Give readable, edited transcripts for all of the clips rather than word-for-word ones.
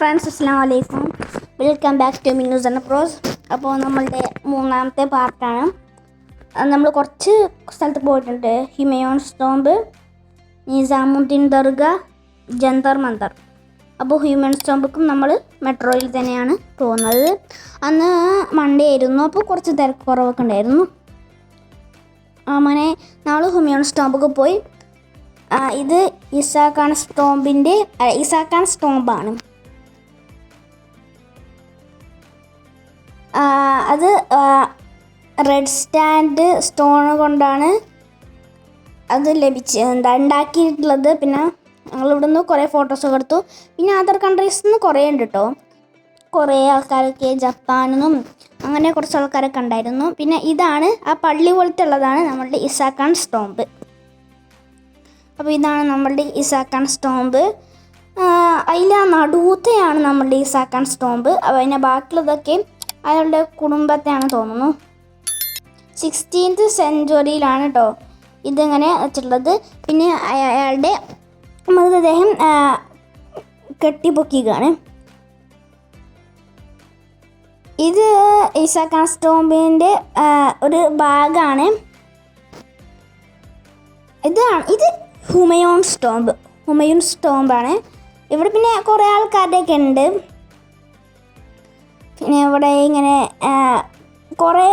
Friends, അസ്സലാമു അലൈക്കും. Welcome back to Minnu's and പ്രോസ്. അപ്പോൾ നമ്മളുടെ മൂന്നാമത്തെ പാർട്ടാണ്. നമ്മൾ കുറച്ച് സ്ഥലത്ത് പോയിട്ടുണ്ട്. ഹുമയൂൺസ് ടോംബ്, നിസാമുദ്ദീൻ ദർഗ, ജന്തർ മന്തർ. അപ്പോൾ ഹ്യൂമൻസ് ടോംബിക്കും നമ്മൾ മെട്രോയിൽ തന്നെയാണ് പോകുന്നത്. അന്ന് മൺഡേ ആയിരുന്നു, അപ്പോൾ കുറച്ച് തിരക്ക് കുറവൊക്കെ ഉണ്ടായിരുന്നു. അങ്ങനെ നമ്മൾ ഹുമയൂൺസ് ടോംബിക്ക് പോയി. ഇത് ഇസാ ഖാൻസ് ടോംബാണ്. അത് റെഡ് സ്റ്റാൻഡ് സ്റ്റോൺ കൊണ്ടാണ് അത് ഉണ്ടാക്കിയിട്ടുള്ളത്. പിന്നെ ഞങ്ങളിവിടെ നിന്ന് കുറേ ഫോട്ടോസൊക്കെ എടുത്തു. പിന്നെ അതർ കൺട്രീസിൽ നിന്ന് കുറേ ഉണ്ട് കേട്ടോ. കുറേ ആൾക്കാരൊക്കെ ജപ്പാനിൽ നിന്നും അങ്ങനെ കുറച്ച് ആൾക്കാരൊക്കെ ഉണ്ടായിരുന്നു. പിന്നെ ഇതാണ് ആ പള്ളി പോലത്തെ ഉള്ളതാണ് നമ്മളുടെ ഇസാ ഖാൻസ് ടോംബ്. അപ്പോൾ ഇതാണ് നമ്മളുടെ ഇസാ ഖാൻസ് ടോംബ്. അതിൽ നടുവത്തെയാണ് നമ്മളുടെ ഇസാ ഖാൻസ് ടോംബ്. അപ്പോൾ അതിൻ്റെ ബാക്കിയുള്ളതൊക്കെ അയാളുടെ കുടുംബത്തെയാണ് തോന്നുന്നു. 16th സെഞ്ച്വറിയിലാണ് കേട്ടോ ഇതിങ്ങനെ വെച്ചിട്ടുള്ളത്. പിന്നെ അയാളുടെ മൃതദേഹം കെട്ടിപ്പൊക്കിയാണ്. ഇത് ഇസാ ഖാൻസ് ടോംബിൻ്റെ ഒരു ഭാഗമാണ്. ഇത് ഹുമയൂൺസ് ടോംബാണ്. ഇവിടെ പിന്നെ കുറേ ആൾക്കാരുടെയൊക്കെ ഉണ്ട്. പിന്നെ ഇവിടെ ഇങ്ങനെ കുറേ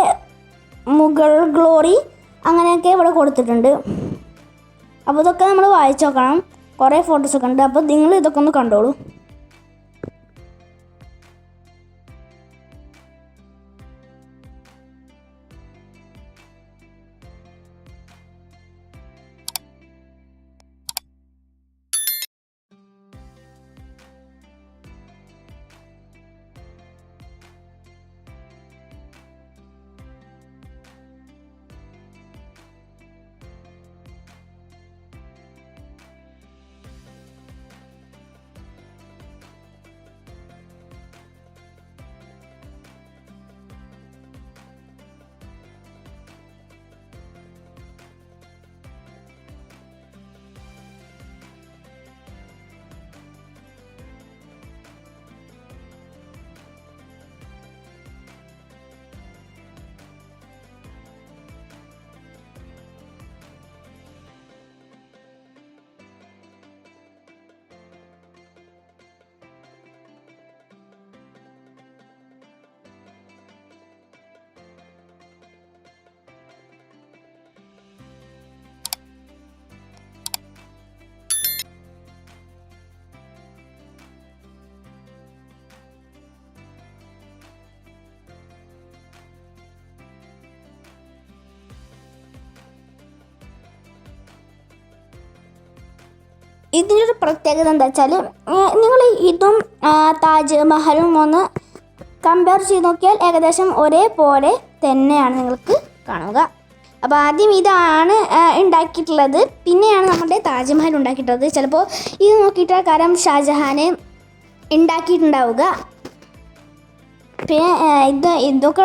മുഗൾ ഗ്ലോറി അങ്ങനെയൊക്കെ ഇവിടെ കൊടുത്തിട്ടുണ്ട്. അപ്പോൾ ഇതൊക്കെ നമ്മൾ വായിച്ചു നോക്കണം. കുറേ ഫോട്ടോസൊക്കെ ഉണ്ട്. അപ്പോൾ നിങ്ങൾ ഇതൊക്കെ ഒന്ന് കണ്ടോളൂ. ഇതിൻ്റെ ഒരു പ്രത്യേകത എന്താ വെച്ചാൽ, നിങ്ങൾ ഇതും താജ്മഹലും ഒന്ന് കമ്പയർ ചെയ്ത് നോക്കിയാൽ ഏകദേശം ഒരേപോലെ തന്നെയാണ് നിങ്ങൾക്ക് കാണുക. അപ്പോൾ ആദ്യം ഇതാണ് ഉണ്ടാക്കിയിട്ടുള്ളത്, പിന്നെയാണ് നമ്മുടെ താജ്മഹൽ ഉണ്ടാക്കിയിട്ടുള്ളത്. ചിലപ്പോൾ ഇത് നോക്കിയിട്ട് കാര്യം ഷാജഹാൻ ഉണ്ടാക്കിയിട്ടുണ്ടാവുക. പിന്നെ ഇതൊക്കെ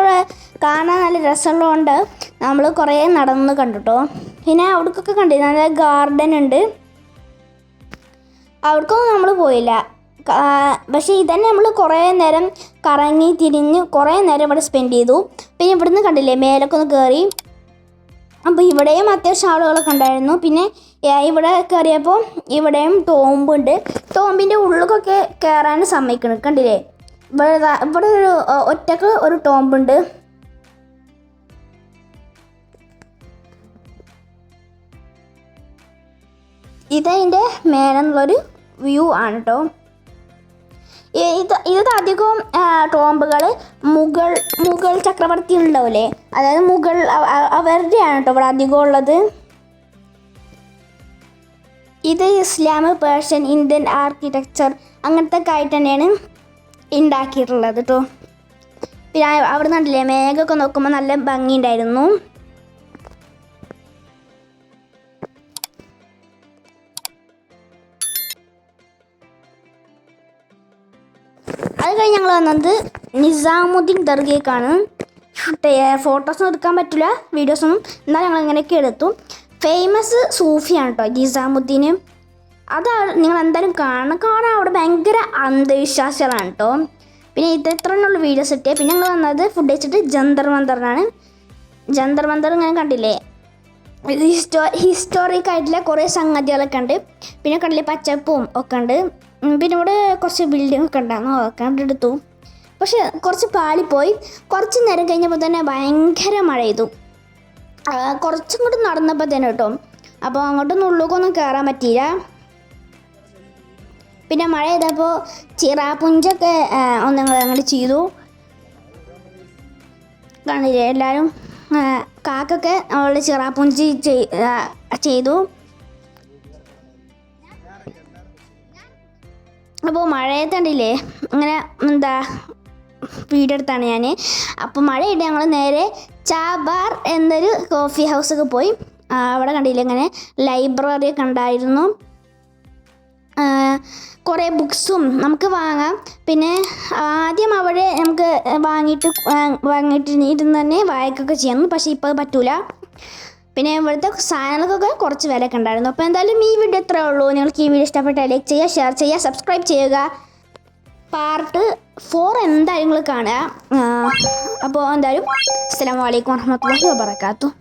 കാണാൻ നല്ല രസമുള്ളതുകൊണ്ട് നമ്മൾ കുറേ നടന്ന് കണ്ടിട്ടോ. പിന്നെ അവിടേക്കൊക്കെ കണ്ടിരുന്നു, നല്ല ഗാർഡൻ ഉണ്ട്. അവിടേക്കൊന്നും നമ്മൾ പോയില്ല. പക്ഷേ ഇതന്നെ നമ്മൾ കുറേ നേരം കറങ്ങി തിരിഞ്ഞ് കുറേ നേരം ഇവിടെ സ്പെൻഡ് ചെയ്തു. പിന്നെ ഇവിടുന്ന് കണ്ടില്ലേ മേലൊക്കെ ഒന്ന് കയറി. അപ്പോൾ ഇവിടെയും അത്യാവശ്യം ആളുകളൊക്കെ ഉണ്ടായിരുന്നു. പിന്നെ ഇവിടെ കയറിയപ്പോൾ ഇവിടെയും ടോംബുണ്ട്. ടോംബിൻ്റെ ഉള്ളിലൊക്കെ കയറാൻ സമ്മതിക്കണം. കണ്ടില്ലേ, ഇവിടെ ഒരു ഒറ്റക്ക് ഒരു ടോംബുണ്ട്. ഇതതിൻ്റെ മേലെന്നുള്ളൊരു വ്യൂ ആണ് കേട്ടോ. ഇത് അധികവും ടോംബുകൾ മുഗൾ ചക്രവർത്തി ഉണ്ടാവില്ലേ, അതായത് മുഗൾ അവരുടെയാണ് കേട്ടോ ഇവിടെ അധികം ഉള്ളത്. ഇത് ഇസ്ലാം, പേർഷ്യൻ, ഇന്ത്യൻ ആർക്കിടെക്ചർ അങ്ങനത്തെ ഒക്കെ ആയിട്ട് തന്നെയാണ് ഉണ്ടാക്കിയിട്ടുള്ളത് കേട്ടോ. പിന്നെ അവിടെ നിന്നില്ലേ മേഘമൊക്കെ നോക്കുമ്പോൾ നല്ല ഭംഗിയുണ്ടായിരുന്നു. അത് കഴിഞ്ഞ് ഞങ്ങൾ വന്നത് നിസാമുദ്ദീൻ ദർഗയ്ക്കാണ്. ഫോട്ടോസൊന്നും എടുക്കാൻ പറ്റില്ല, വീഡിയോസൊന്നും. എന്നാൽ ഞങ്ങൾ ഇങ്ങനെയൊക്കെ എടുത്തു. ഫേമസ് സൂഫിയാണ് കേട്ടോ നിസാമുദ്ദീൻ. അതാണ് നിങ്ങൾ എന്തായാലും കാണാൻ അവിടെ ഭയങ്കര അന്ധവിശ്വാസികളാണ് കേട്ടോ. പിന്നെ ഇത്രയുള്ള വീഡിയോസ് കിട്ടിയത്. പിന്നെ ഞങ്ങൾ വന്നത് ഫുഡ് കഴിച്ചിട്ട് ജന്തർ മന്ദറിനാണ്. ജന്തർ മന്ദർ ഇങ്ങനെ കണ്ടില്ലേ, ഹിസ്റ്റോറിക് ആയിട്ടുള്ള കുറേ സംഗതികളൊക്കെ ഉണ്ട്. പിന്നെ കണ്ടില്ലേ പച്ചപ്പും ഒക്കെ ഉണ്ട്. പിന്നെ ഇവിടെ കുറച്ച് ബിൽഡിംഗ് ഒക്കെ ഉണ്ടായിരുന്നു, അതൊക്കെ കണ്ടെടുത്തു. പക്ഷെ കുറച്ച് പാളിപ്പോയി. കുറച്ച് നേരം കഴിഞ്ഞപ്പോൾ തന്നെ ഭയങ്കര മഴ പെയ്തു. കുറച്ചും കൂടി നടന്നപ്പോൾ തന്നെ കേട്ടോ. അപ്പോൾ അങ്ങോട്ടൊന്നും ഉള്ളിലേക്കൊന്നും കയറാൻ പറ്റിയില്ല. പിന്നെ മഴ ചെയ്തപ്പോൾ ചിറാപുഞ്ചൊക്കെ ഒന്നങ്ങൾ അങ്ങോട്ട് ചെയ്തു. കാണില്ലേ എല്ലാവരും കാക്കൊക്കെ അവളുടെ ചിറാപുഞ്ചി ചെയ്തു. അപ്പോൾ മഴയത്ത് കണ്ടില്ലേ ഇങ്ങനെ വീഡിയോ എടുത്താണ് ഞാൻ. അപ്പോൾ മഴയിട്ട് ഞങ്ങൾ നേരെ ചാബാർ എന്നൊരു കോഫി ഹൗസൊക്കെ പോയി. അവിടെ കണ്ടില്ലേ ഇങ്ങനെ ലൈബ്രറി ഒക്കെ ഉണ്ടായിരുന്നു. കുറേ ബുക്സും നമുക്ക് വാങ്ങാം. പിന്നെ ആദ്യം അവിടെ നമുക്ക് വാങ്ങിയിട്ടിരുന്ന് തന്നെ വായിക്കൊക്കെ ചെയ്യാം. പക്ഷേ ഇപ്പോൾ അത് പറ്റൂല. പിന്നെ ഇവിടുത്തെ സാധനങ്ങൾക്കൊക്കെ കുറച്ച് വിലയൊക്കെ ഉണ്ടായിരുന്നു. അപ്പോൾ എന്തായാലും ഈ വീഡിയോ ഇത്രയേ ഉള്ളൂ. നിങ്ങൾക്ക് ഈ വീഡിയോ ഇഷ്ടപ്പെട്ടാൽ ലൈക്ക് ചെയ്യുക, ഷെയർ ചെയ്യുക, സബ്സ്ക്രൈബ് ചെയ്യുക. പാർട്ട് 4 എന്തായാലും നിങ്ങൾ കാണുക. അപ്പോൾ എന്തായാലും അസ്സലാമു അലൈക്കും വറഹ്മത്തുള്ളാഹി വബറകാതുഹു.